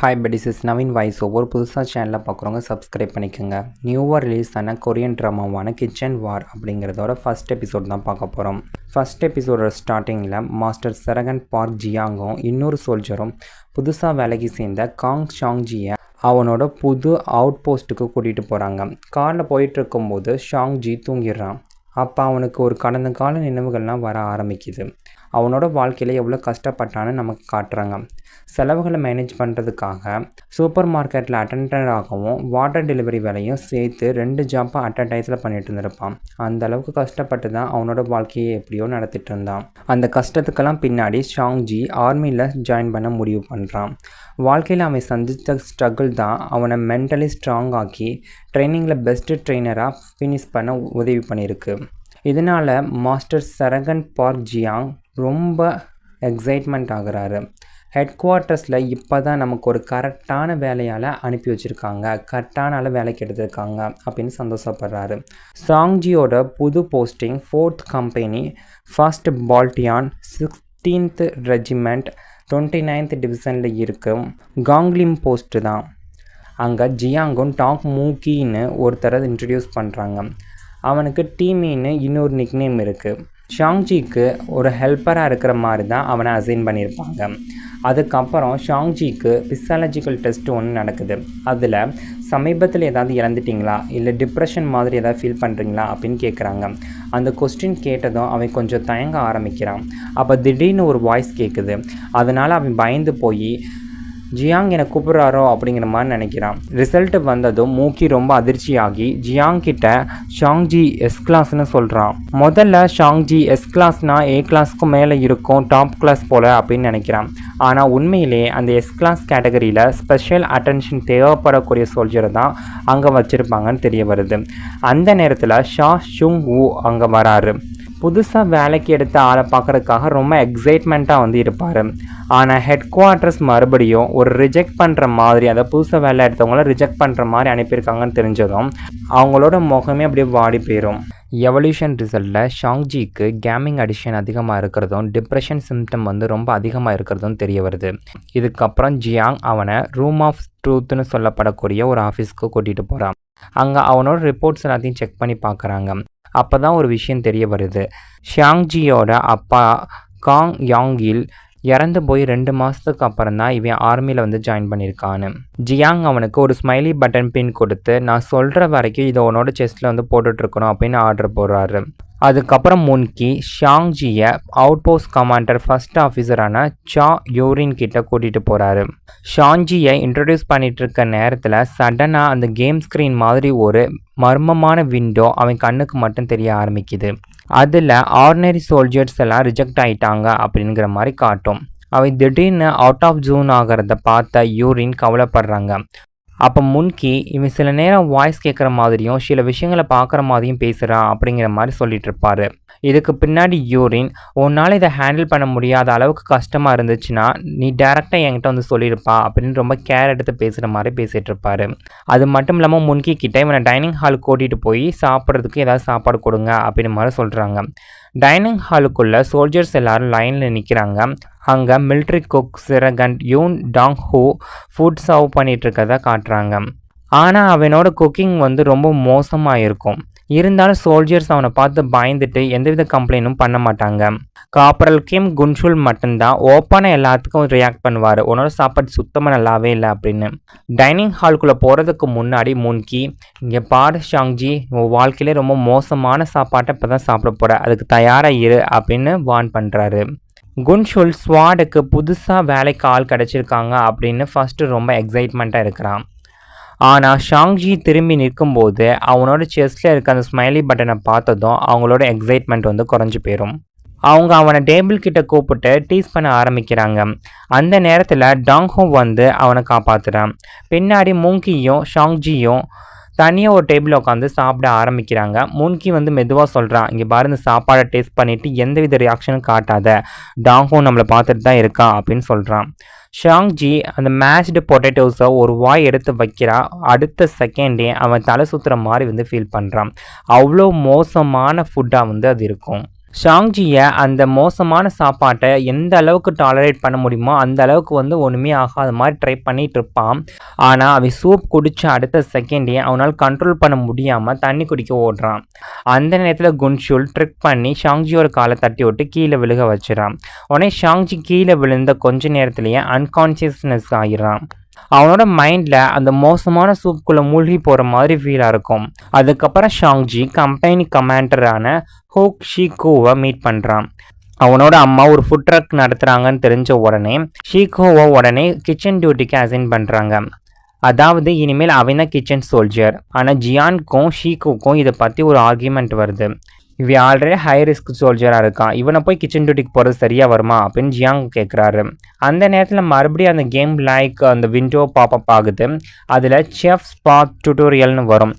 Hi buddies, is Naveen voice ஒவ்வொரு புதுசாக சேனலில் பார்க்குறவங்க சப்ஸ்கிரைப் பண்ணிக்கோங்க. நியூவாக ரிலீஸ் ஆன கொரியன் ட்ராமாவான கிச்சன் வார் அப்படிங்கிறதோட ஃபஸ்ட் எபிசோட் தான் பார்க்க போகிறோம். ஃபஸ்ட் எபிசோடோட ஸ்டார்டிங்கில் மாஸ்டர் சரகன் பார்க் ஜியாங்கும் இன்னொரு சோல்ஜரும் புதுசாக வேலைக்கு சேர்ந்த காங் ஷாங்ஜியை அவனோட புது அவுட் போஸ்ட்டுக்கு கூட்டிகிட்டு போகிறாங்க. காரில் போயிட்டுருக்கும்போது ஷாங்ஜி தூங்கிடுறான். அப்போ அவனுக்கு ஒரு கடந்த கால நினைவுகள்லாம் வர ஆரம்பிக்குது. அவனோட வாழ்க்கையில் எவ்வளோ கஷ்டப்பட்டான்னு நமக்கு காட்டுறாங்க. செலவுகளை மேனேஜ் பண்ணுறதுக்காக சூப்பர் மார்க்கெட்டில் அட்டெண்டராகவும் வாட்டர் டெலிவரி வேலையும் சேர்த்து 2 ஜாப்பை அட் அ டைத்தில் பண்ணிட்டு இருந்திருப்பான். அந்த அளவுக்கு கஷ்டப்பட்டு தான் அவனோட வாழ்க்கையை எப்படியோ நடத்திட்டு இருந்தான். அந்த கஷ்டத்துக்கெல்லாம் பின்னாடி ஷாங்ஜி ஆர்மியில் ஜாயின் பண்ண முடிவு பண்ணுறான். வாழ்க்கையில் அவன் சந்தித்த ஸ்ட்ரகிள் தான் அவனை மென்டலி ஸ்ட்ராங் ஆக்கி ட்ரைனிங்கில் பெஸ்ட்டு ட்ரெயினராக ஃபினிஷ் பண்ண உதவி பண்ணியிருக்கு. இதனால் மாஸ்டர் சரகன் பார்க் ஜியாங் ரொம்ப எக்ஸைட்மெண்ட் ஆகுறாரு. ஹெட் குவார்ட்டர்ஸில் இப்போ தான் நமக்கு ஒரு கரெக்டான வேலையால் அனுப்பி வச்சுருக்காங்க, கரெக்டான ஆள் வேலைக்கு எடுத்திருக்காங்க அப்படின்னு சந்தோஷப்படுறாரு. ஷாங்ஜியோட புது posting 4th company 1st பால்டியான் 16th regiment 29th டிவிஷனில் இருக்கும் காங்லிம் போஸ்ட்டு தான். அங்கே ஜியாங்கும் டாக் மூக்கின்னு ஒருத்தரை இன்ட்ரடியூஸ் பண்ணுறாங்க. அவனுக்கு டீமின்னு இன்னொரு நிக்நேம் இருக்குது. ஷாங்ஜிக்கு ஒரு ஹெல்ப்பராக இருக்கிற மாதிரி தான் அவனை அசைன் பண்ணியிருப்பாங்க. அதுக்கப்புறம் ஷாங்ஜிக்கு பிசாலஜிக்கல் டெஸ்ட் ஒன்று நடக்குது. அதில் சமீபத்தில் ஏதாவது இழந்துட்டிங்களா, இல்லை டிப்ரெஷன் மாதிரி ஏதாவது ஃபீல் பண்ணுறீங்களா அப்படின்னு கேட்குறாங்க. அந்த கொஸ்டின் கேட்டதும் அவன் கொஞ்சம் தயங்க ஆரம்பிக்கிறான். அப்போ திடீர்னு ஒரு வாய்ஸ் கேட்குது. அதனால் அவன் பயந்து போய் ஜியாங் என்னை கூப்பிட்றாரோ அப்படிங்கிற மாதிரி நினைக்கிறான். ரிசல்ட்டு வந்ததும் மூக்கி ரொம்ப அதிர்ச்சியாகி ஜியாங் கிட்ட ஷாங்ஜி எஸ் கிளாஸ்னு சொல்கிறான். முதல்ல ஷாங்ஜி எஸ் கிளாஸ்னா ஏ கிளாஸ்க்கு மேலே இருக்கும், டாப் கிளாஸ் போல் அப்படின்னு நினைக்கிறான். ஆனால் உண்மையிலே அந்த எஸ் கிளாஸ் கேட்டகரியில் ஸ்பெஷல் அட்டென்ஷன் தேவைப்படக்கூடிய சோல்ஜரை தான் அங்கே வச்சுருப்பாங்கன்னு தெரிய வருது. அந்த நேரத்தில் ஷா ஷுங் வூ அங்கே வராரு. புதுசாக வேலைக்கு எடுத்த ஆளை பார்க்குறதுக்காக ரொம்ப எக்ஸைட்மெண்ட்டாக இருப்பார். ஆனால் ஹெட் குவார்ட்டர்ஸ் மறுபடியும் ஒரு ரிஜெக்ட் பண்ணுற மாதிரி, அதை புதுசாக வேலை எடுத்தவங்கள ரிஜெக்ட் பண்ணுற மாதிரி அனுப்பியிருக்காங்கன்னு தெரிஞ்சதும் அவங்களோட முகமே அப்படியே வாடி போயிடும். எவல்யூஷன் ரிசல்ட்டில் ஷாங்ஜிக்கு கேமிங் அடிக்ஷன் அதிகமாக இருக்கிறதும் டிப்ரெஷன் சிம்டம் ரொம்ப அதிகமாக இருக்கிறதும் தெரிய வருது. இதுக்கப்புறம் ஜியாங் அவனை ரூம் ஆஃப் ட்ரூத்னு சொல்லப்படக்கூடிய ஒரு ஆஃபீஸ்க்கு கூட்டிகிட்டு போகிறான். அங்கே அவனோட ரிப்போர்ட்ஸ் எல்லாத்தையும் செக் பண்ணி பார்க்குறாங்க. அப்போ தான் ஒரு விஷயம் தெரிய வருது. ஷாங்ஜியோட அப்பா காங் யாங்கில் இறந்து போய் 2 மாதத்துக்கு அப்புறம் தான் இவன் ஆர்மியில் ஜாயின் பண்ணியிருக்கான்னு. ஜியாங் அவனுக்கு ஒரு ஸ்மைலி பட்டன் பின் கொடுத்து நான் சொல்கிற வரைக்கும் இதை உன்னோட செஸ்ட்டில் போட்டுட்ருக்கணும் அப்படின்னு ஆர்டர் போடுறாரு. அதுக்கப்புறம் முன்கி ஷாங்ஜியை அவுட் போஸ்ட் கமாண்டர் 1st ஆஃபீஸரான சா யோரின் கிட்ட கூட்டிகிட்டு போகிறாரு. ஷாங்ஜியை இன்ட்ரடியூஸ் பண்ணிட்டு இருக்க நேரத்தில் சடனாக அந்த கேம் ஸ்க்ரீன் மாதிரி ஒரு மர்மமான விண்டோ அவன் கண்ணுக்கு மட்டும் தெரிய ஆரம்பிக்குது. அதில் ஆர்டினரி சோல்ஜர்ஸ் எல்லாம் ரிஜெக்ட் ஆகிட்டாங்க அப்படிங்கிற மாதிரி காட்டும். அவன் திடீர்னு அவுட் ஆஃப் ஜோன் ஆகிறத பார்த்த யூரின் கவலைப்படுறாங்க. அப்போ முன்கி இவன் சில நேரம் வாய்ஸ் கேட்குற மாதிரியும் சில விஷயங்களை பார்க்குற மாதிரியும் பேசுகிறான் அப்படிங்கிற மாதிரி சொல்லிட்டு இருப்பார். இதுக்கு பின்னாடி யூரின் உன்னால் இதை ஹேண்டில் பண்ண முடியாத அளவுக்கு கஷ்டமாக இருந்துச்சுன்னா நீ டேரெக்டாக என்கிட்ட சொல்லியிருப்பா அப்படின்னு ரொம்ப கேர் எடுத்து பேசுகிற மாதிரி பேசிகிட்டு இருப்பார். அது மட்டும் இல்லாமல் முன்கி கிட்ட இவனை டைனிங் ஹால் கூட்டிகிட்டு போய் சாப்பிட்றதுக்கு ஏதாவது சாப்பாடு கொடுங்க அப்படின்னு மாதிரி சொல்கிறாங்க. டைனிங் ஹாலுக்குள்ளே சோல்ஜர்ஸ் எல்லாரும் லைனில் நிற்கிறாங்க. அங்கே military cook sergeant Yoon Dong Ho food serve பண்ணிகிட்டு இருக்கதை காட்டுறாங்க. ஆனால் அவனோட குக்கிங் ரொம்ப மோசமாக இருக்கும். இருந்தாலும் சோல்ஜர்ஸ் அவனை பார்த்து பயந்துட்டு எந்தவித கம்ப்ளைண்ட்டும் பண்ண மாட்டாங்க. காப்பரல் கிம் குன்ஷுல் மட்டும்தான் ஓப்பனாக எல்லாத்துக்கும் ரியாக்ட் பண்ணுவார், உன்னோட சாப்பாடு சுத்தமாக நல்லாவே இல்லை அப்படின்னு. டைனிங் ஹால்குள்ளே போகிறதுக்கு முன்னாடி முன்கி இங்கே பாரு ஷாங்ஜி, உன் வாழ்க்கையிலே ரொம்ப மோசமான சாப்பாட்டை இப்போ தான் சாப்பிட போகிற, அதுக்கு தயாராக இரு அப்படின்னு வார்ன் பண்ணுறாரு. குன்ஷுல் ஸ்வாடுக்கு புதுசாக வேலைக்கு ஆள் கிடச்சிருக்காங்க அப்படின்னு ஃபஸ்ட்டு ரொம்ப எக்ஸைட்மெண்ட்டாக இருக்கிறான். ஆனால் ஷாங்ஜி திரும்பி நிற்கும்போது அவனோட செஸ்ட்டில் இருக்க அந்த ஸ்மைலி பட்டனை பார்த்ததும் அவங்களோட எக்ஸைட்மெண்ட் குறைஞ்சி போயிடும். அவங்க அவனை டேபிள் கிட்ட கூப்பிட்டு டீஸ் பண்ண ஆரம்பிக்கிறாங்க. அந்த நேரத்தில் டாங்ஹோ அவனை காப்பாற்றுறான். பின்னாடி மூங்கியும் ஷாங்ஜியும் தனியாக ஒரு டேபிள் உட்காந்து சாப்பிட ஆரம்பிக்கிறாங்க. முன்கி மெதுவாக சொல்கிறான், இங்கே பாரு இந்த சாப்பாடை டேஸ்ட் பண்ணிவிட்டு எந்தவித ரியாக்ஷனும் காட்டாத, டாங்ஹோ நம்மளை பார்த்துட்டு தான் இருக்கான் அப்படின்னு சொல்கிறான். ஷாங்ஜி அந்த மேஷ்டு பொட்டேட்டோஸை ஒரு வாய் எடுத்து வைக்கிறான். அடுத்த செகண்டே அவன் தலை சுற்றுற மாதிரி ஃபீல் பண்ணுறான். அவ்வளோ மோசமான ஃபுட்டாக அது இருக்கும். ஷாங்ஜியை அந்த மோசமான சாப்பாட்டை எந்த அளவுக்கு டாலரேட் பண்ண முடியுமோ அந்த அளவுக்கு வந்து ஒன்றுமே ஆகாத மாதிரி ட்ரை பண்ணிகிட்டு இருப்பான். ஆனால் அவன் சூப் குடித்த அடுத்த செகண்டே அவனால் கண்ட்ரோல் பண்ண முடியாமல் தண்ணி குடிக்க ஓடுறான். அந்த நேரத்தில் குன்ஷுல் ட்ரிக் பண்ணி ஷாங்ஜியோட காலை தட்டி விட்டு கீழே விழுக வச்சிடறான். உடனே ஷாங்ஜி கீழே விழுந்த கொஞ்ச நேரத்துலேயே அன்கான்சியஸ்னஸ் ஆகிடுறான். அவனோட மைண்டில் அந்த மோசமான சூப்புக்குள்ளே மூழ்கி போகிற மாதிரி ஃபீலாக இருக்கும். அதுக்கப்புறம் ஷாங்ஜி கம்பெனி கமாண்டரான ஹோக் ஷீகோவை மீட் பண்ணுறான். அவனோட அம்மா ஒரு ஃபுட் ட்ரக் நடத்துகிறாங்கன்னு தெரிஞ்ச உடனே ஷீகோவை உடனே கிச்சன் டியூட்டிக்கு அசைன் பண்ணுறாங்க. அதாவது இனிமேல் அவன் தான் கிச்சன் சோல்ஜர். ஆனால் ஜியானுக்கும் ஷீகோக்கும் இதை பற்றி ஒரு ஆர்கியூமெண்ட் வருது. இவன் ஆல்ரெடி ஹை ரிஸ்க் சோல்ஜராக இருக்கான், இவனை போய் கிச்சன் டியூட்டிக்கு போகிறது சரியாக வருமா அப்படின்னு ஜியாங் கேட்குறாரு. அந்த நேரத்தில் மறுபடியும் அந்த கேம் அந்த விண்டோ பாப்பப் ஆகுது. அதில் செஃப் ஸ்பாட் டியூட்டோரியல்னு வரும்.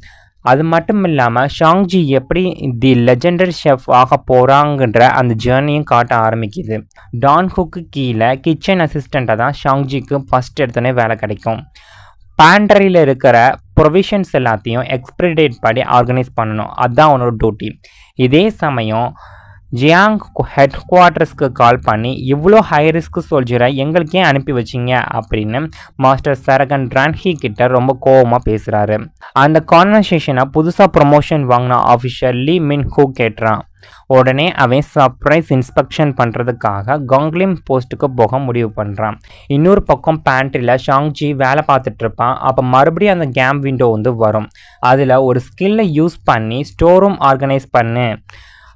அது மட்டும் இல்லாமல் ஷாங்ஜி எப்படி தி லெஜெண்டரி ஷெஃப் ஆக போகிறாங்கன்ற அந்த ஜேர்னியும் காட்ட ஆரம்பிக்குது. டான் ஹுக்கு கீழே கிச்சன் அசிஸ்டண்ட்டாக தான் ஷாங்ஜிக்கு ஃபஸ்ட் எடுத்தோடனே வேலை கிடைக்கும். பேண்ட்ரியில் இருக்கிற ப்ரொவிஷன்ஸ் எல்லாத்தையும் எக்ஸ்பைரி டேட் படி ஆர்கனைஸ் பண்ணணும், அதுதான் அவனோட டியூட்டி. இதே சமயம் ஜியாங் ஹெட் குவார்ட்டர்ஸ்க்கு கால் பண்ணி இவ்வளோ ஹை ரிஸ்க் சோல்ஜரை எங்களுக்கே அனுப்பி வச்சிங்க அப்படின்னு மாஸ்டர் சரகன் ரான்ஹி கிட்ட ரொம்ப கோபமாக பேசுகிறாரு. அந்த கான்வர்சேஷனை புதுசாக ப்ரொமோஷன் வாங்கின ஆஃபீஸர் லீ மின் ஹூ கேட்டுறான். உடனே அவன் சர்ப்ரைஸ் இன்ஸ்பெக்ஷன் பண்ணுறதுக்காக காங்லிம் போஸ்ட்டுக்கு போக முடிவு பண்ணுறான். இன்னொரு பக்கம் பேண்ட்ரியில் ஷாங்ஜி வேலை பார்த்துட்டு இருப்பான். அப்போ மறுபடியும் அந்த கேம் விண்டோ வந்து வரும். அதில் ஒரு ஸ்கில்லை யூஸ் பண்ணி ஸ்டோர் ரூம் ஆர்கனைஸ் பண்ணு,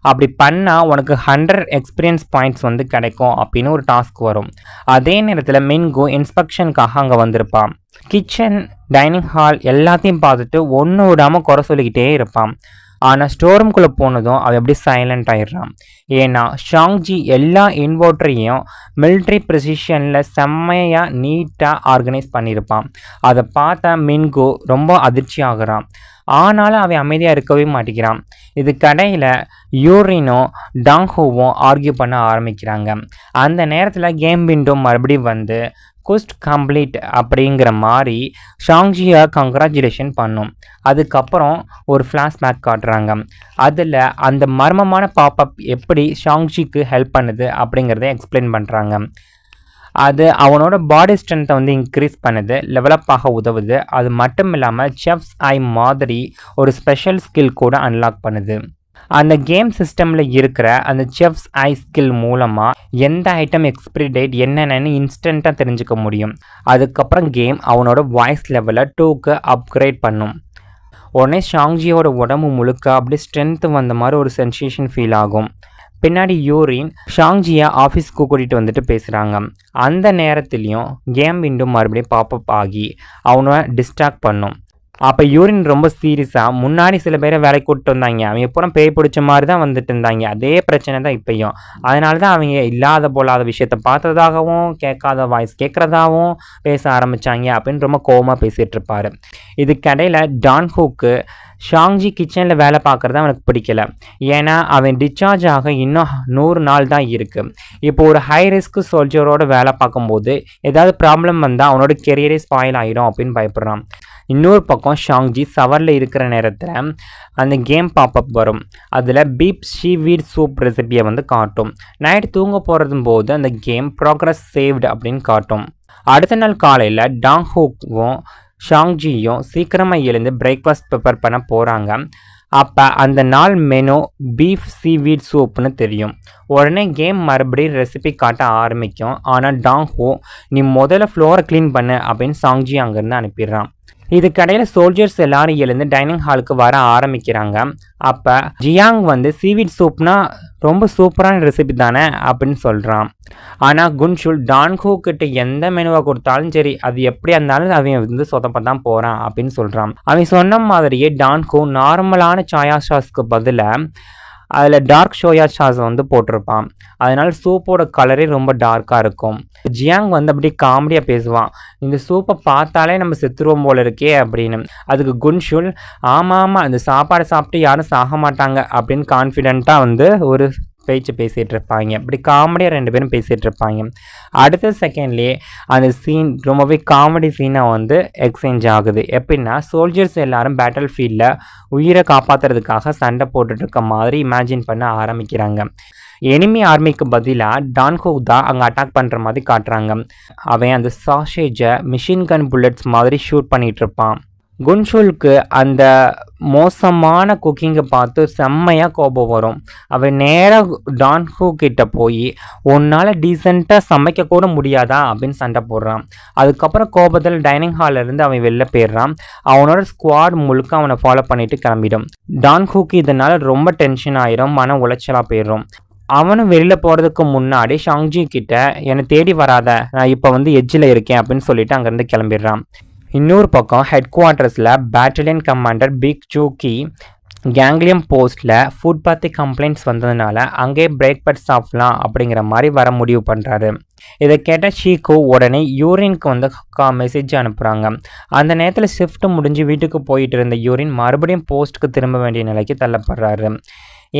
அப்படி பண்ணால் உனக்கு 100 எக்ஸ்பீரியன்ஸ் பாயிண்ட்ஸ் வந்து கிடைக்கும் அப்படின்னு ஒரு டாஸ்க் வரும். அதே நேரத்தில் மின்கு இன்ஸ்பெக்ஷனுக்காக அங்கே வந்திருப்பான். கிச்சன், டைனிங் ஹால் எல்லாத்தையும் பார்த்துட்டு ஒன்று விடாமல் குறை சொல்லிக்கிட்டே இருப்பான். ஆனால் ஸ்டோர் ரூம்குள்ளே போனதும் அவன் எப்படி சைலண்ட் ஆகிடுறான். ஏன்னா ஷாங்ஜி எல்லா இன்வெர்ட்டரையும் மிலிட்ரி ப்ரிசிஷனில் செம்மையாக நீட்டாக ஆர்கனைஸ் பண்ணியிருப்பான். அதை பார்த்தா மின்கு ரொம்ப அதிர்ச்சி ஆகுறான். ஆனாலும் அவன் அமைதியாக இருக்கவே மாட்டேங்கிறான். இது கடையில் யூரினும் டாங்ஹூவும் ஆர்கியூ பண்ண ஆரம்பிக்கிறாங்க. அந்த நேரத்தில் கேம் விண்டோ மறுபடியும் வந்து குஸ்ட் கம்ப்ளீட் அப்படிங்கிற மாதிரி ஷாங்ஜியை கங்க்ராச்சுலேஷன் பண்ணும். அதுக்கப்புறம் ஒரு ஃப்ளாஷ்பேக் காட்டுறாங்க. அதில் அந்த மர்மமான பாப்பப் எப்படி ஷாங்ஜிக்கு ஹெல்ப் பண்ணுது அப்படிங்கிறத எக்ஸ்பிளைன் பண்ணுறாங்க. அது அவனோட பாடி ஸ்ட்ரென்த்தை வந்து இன்க்ரீஸ் பண்ணுது, லெவலப் ஆக உதவுது. அது மட்டும் இல்லாமல் செஃப்ஸ் ஐ மாதிரி ஒரு ஸ்பெஷல் ஸ்கில் கூட அன்லாக் பண்ணுது. அந்த கேம் சிஸ்டமில் இருக்கிற அந்த செஃப்ஸ் ஐ ஸ்கில் மூலமாக எந்த ஐட்டம் எக்ஸ்பிரி டேட் என்னென்னு இன்ஸ்டண்ட்டாக தெரிஞ்சுக்க முடியும். அதுக்கப்புறம் கேம் அவனோட வாய்ஸ் லெவலை 2க்கு அப்கிரேட் பண்ணும். உடனே ஷாங்ஜியோட உடம்பு முழுக்க அப்படியே ஸ்ட்ரென்த்து வந்த மாதிரி ஒரு சென்சேஷன் ஃபீல் ஆகும். பின்னாடி யூரின் ஷாங்ஜியை ஆஃபீஸ்க்கு கூட்டிகிட்டு வந்துட்டு பேசுகிறாங்க. அந்த நேரத்துலையும் கேம் விண்டோ மறுபடியும் பாப்பப் ஆகி அவனை டிஸ்ட்ராக்ட் பண்ணும். அப்போ யூரின் ரொம்ப சீரியஸாக முன்னாடி சில பேரை வேலைக்கு கூப்பிட்டு வந்தாங்க, அவங்க எப்பறம் பேய் பிடிச்ச மாதிரி தான் வந்துட்டு இருந்தாங்க. அதே பிரச்சனை தான் இப்போயும். அதனால தான் அவங்க இல்லாத போலாத விஷயத்த பார்த்ததாகவும் கேட்காத வாய்ஸ் கேட்குறதாகவும் பேச ஆரம்பித்தாங்க அப்படின்னு ரொம்ப கோபமாக பேசிகிட்டு இருப்பார். இதுக்கடையில் டான் ஹூக்கு ஷாங்ஜி கிச்சனில் வேலை பார்க்குறது அவனுக்கு பிடிக்கல. ஏன்னா அவன் டிஸ்சார்ஜ் ஆக இன்னும் 100 நாள் தான் இருக்குது. இப்போ ஒரு ஹை ரிஸ்க் சோல்ஜரோட வேலை பார்க்கும்போது ஏதாவது ப்ராப்ளம் வந்தால் அவனோட கெரியரே ஸ்பாயில் ஆகிடும் அப்படின்னு பயப்படுறான். இன்னொரு பக்கம் ஷாங்ஜி சவரில் இருக்கிற நேரத்தில் அந்த கேம் பாப்பப் வரும். அதில் பீப் சீவீட் சூப் ரெசிபியை வந்து காட்டும். நைட் தூங்க போகிறதும் போது அந்த கேம் ப்ராக்ரஸ் சேவ்டு அப்படின்னு காட்டும். அடுத்த நாள் காலையில் டாங் ஹூக்கும் ஷாங்ஜியும் சீக்கிரமாக எழுந்து பிரேக்ஃபாஸ்ட் ப்ரிப்பேர் பண்ண போகிறாங்க. அப்போ அந்த நாள் மெனு பீஃப் சீவீட் சூப்னு தெரியும். உடனே கேம் மறுபடியும் ரெசிபி காட்ட ஆரம்பிக்கும். ஆனால் டாங் ஹூ நீ முதல்ல ஃப்ளோரை க்ளீன் பண்ணு அப்படின்னு ஷாங்ஜி அங்கேருந்து அனுப்பிடுறான். இதுக்கடையில் சோல்ஜர்ஸ் எல்லாரும் எழுந்து டைனிங் ஹாலுக்கு வர ஆரம்பிக்கிறாங்க. அப்போ ஜியாங் வந்து சீவீட் சூப்னா ரொம்ப சூப்பரான ரெசிபி தானே அப்படின்னு சொல்கிறான். ஆனால் குன்ஷுல் டான்ஹூ கிட்ட எந்த மெனுவை கொடுத்தாலும் சரி அது எப்படியா இருந்தாலும் அவன் வந்து சொதப்ப தான் போகிறான் அப்படின்னு சொல்கிறான். அவன் சொன்ன மாதிரியே டான்ஹூ நார்மலான சாயா சாஸ்க்கு பதிலாக அதில் டார்க் சோயா சாஸ் வந்து போட்டிருப்பான். அதனால சூப்போட கலரே ரொம்ப டார்க்காக இருக்கும். ஜியாங் வந்து அப்படி காமெடியாக பேசுவான், இந்த சூப்பை பார்த்தாலே நம்ம செத்துருவோம் போல இருக்கே அப்படின்னு. அதுக்கு குன்ஷுல் ஆமாம் இந்த சாப்பாடை சாப்பிட்டு யாரும் சாக மாட்டாங்க அப்படின்னு கான்ஃபிடென்ட்டாக வந்து ஒரு பேச்சு பேசிகிட்டு இருப்பாங்க. இப்படி காமெடியாக 2 பேரும் பேசிகிட்டு இருப்பாங்க. அடுத்த செகண்ட்லேயே அந்த சீன் ரொம்பவே காமெடி சீனாக வந்து எக்ஸ்சேஞ்ச் ஆகுது. எப்படின்னா சோல்ஜர்ஸ் எல்லாரும் பேட்டில் ஃபீல்டில் உயிரை காப்பாற்றுறதுக்காக சண்டை போட்டுட்டு இருக்க மாதிரி இமேஜின் பண்ண ஆரம்பிக்கிறாங்க. எனிமி ஆர்மிக்கு பதிலாக டான்ஹூக் தான் அங்கே அட்டாக் பண்ணுற மாதிரி காட்டுறாங்க. அவன் அந்த சாஷேஜை மிஷின் கன் புல்லட்ஸ் மாதிரி ஷூட் பண்ணிகிட்டு இருப்பான். குன்ஷுலுக்கு அந்த மோசமான குக்கிங்கை பார்த்து செம்மையாக கோபம் வரும். அவன் நேராக டான்ஹூக் கிட்ட போய் உன்னால் டீசெண்டாக சமைக்க கூட முடியாதா அப்படின்னு சண்டை போடுறான். அதுக்கப்புறம் கோபத்தில் டைனிங் ஹாலிலேருந்து அவன் வெளில போயிடுறான். அவனோட ஸ்குவாட் முழுக்க அவனை ஃபாலோ பண்ணிட்டு கிளம்பிடும். டான்ஹூக் இதனால் ரொம்ப டென்ஷன் ஆயிரும், மன உளைச்சலாக போயிடும். அவனும் வெளியில் போகிறதுக்கு முன்னாடி ஷாங்ஜி கிட்ட என்னை தேடி வராத, நான் இப்போ வந்து எட்ஜில் இருக்கேன் அப்படின்னு சொல்லிட்டு அங்கேருந்து கிளம்பிடுறான். இன்னொரு பக்கம் ஹெட் குவார்ட்டர்ஸில் பேட்டலியன் கமாண்டர் பிக் ஜூக்கி கேங்லியம் போஸ்ட்டில் ஃபுட் பற்றி கம்ப்ளைண்ட்ஸ் வந்ததுனால அங்கேயே பிரேக்ஃபாஸ்ட் சாப்பிட்லாம் அப்படிங்கிற மாதிரி வர முடிவு பண்ணுறாரு. இதை கேட்ட ஷீகோ உடனே யூரினுக்கு வந்து மெசேஜ் அனுப்புகிறாங்க. அந்த நேரத்தில் ஷிஃப்ட் முடிஞ்சு வீட்டுக்கு போயிட்டு இருந்த யூரின் மறுபடியும் போஸ்ட்டுக்கு திரும்ப வேண்டிய நிலைக்கு தள்ளப்படுறாரு.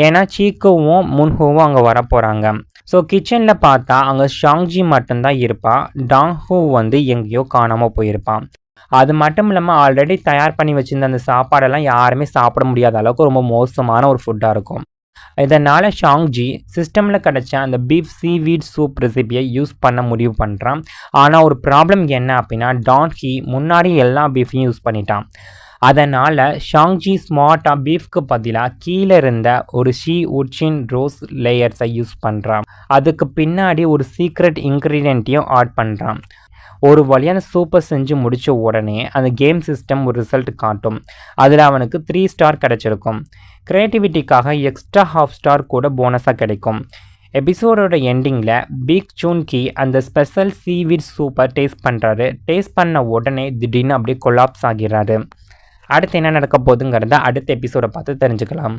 ஏன்னா சீக்கோவும் முன்ஹூவும் அங்கே வரப்போகிறாங்க. ஸோ கிச்சனில் பார்த்தா அங்கே ஷாங்ஜி மட்டும்தான் இருப்பான். டாங்ஹூ வந்து எங்கேயோ காணாமல் போயிருப்பான். அது மட்டும் இல்லாமல் ஆல்ரெடி தயார் பண்ணி வச்சுருந்த அந்த சாப்பாடெல்லாம் யாருமே சாப்பிட முடியாத அளவுக்கு ரொம்ப மோசமான ஒரு ஃபுட்டாக இருக்கும். இதனால் ஷாங்ஜி சிஸ்டமில் கிடச்ச அந்த பீஃப் சீவீட் சூப் ரெசிபியை யூஸ் பண்ண முடிவு பண்ணுறான். ஆனால் ஒரு ப்ராப்ளம் என்ன அப்படின்னா டான்ஹி முன்னாடி எல்லா பீஃபையும் யூஸ் பண்ணிட்டான். அதனால் ஷாங்ஜி ஸ்மார்ட்டாக பீஃப்க்கு பதிலாக கீழே இருந்த ஒரு உச்சின் ரோஸ் லேயர்ஸை யூஸ் பண்ணுறான். அதுக்கு பின்னாடி ஒரு சீக்ரெட் இன்க்ரீடியண்ட்டையும் ஆட் பண்ணுறான். ஒரு வழியான சூப்பர் செஞ்சு முடித்த உடனே அந்த கேம் சிஸ்டம் ஒரு ரிசல்ட் காட்டும். அதில் அவனுக்கு 3 ஸ்டார் கிடச்சிருக்கும். க்ரியேட்டிவிட்டிக்காக எக்ஸ்ட்ரா ½ ஸ்டார் கூட போனஸாக கிடைக்கும். எபிசோடோட எண்டிங்கில் பிக் ஜூன்கி அந்த ஸ்பெஷல் சீவீட் சூப்பை டேஸ்ட் பண்ணுறாரு. டேஸ்ட் பண்ண உடனே திடீர்னு அப்படியே கொலாப்ஸ் ஆகிறாரு. அடுத்து என்ன நடக்க போகுதுங்கிறத அடுத்த எபிசோடை பார்த்து தெரிஞ்சுக்கலாம்.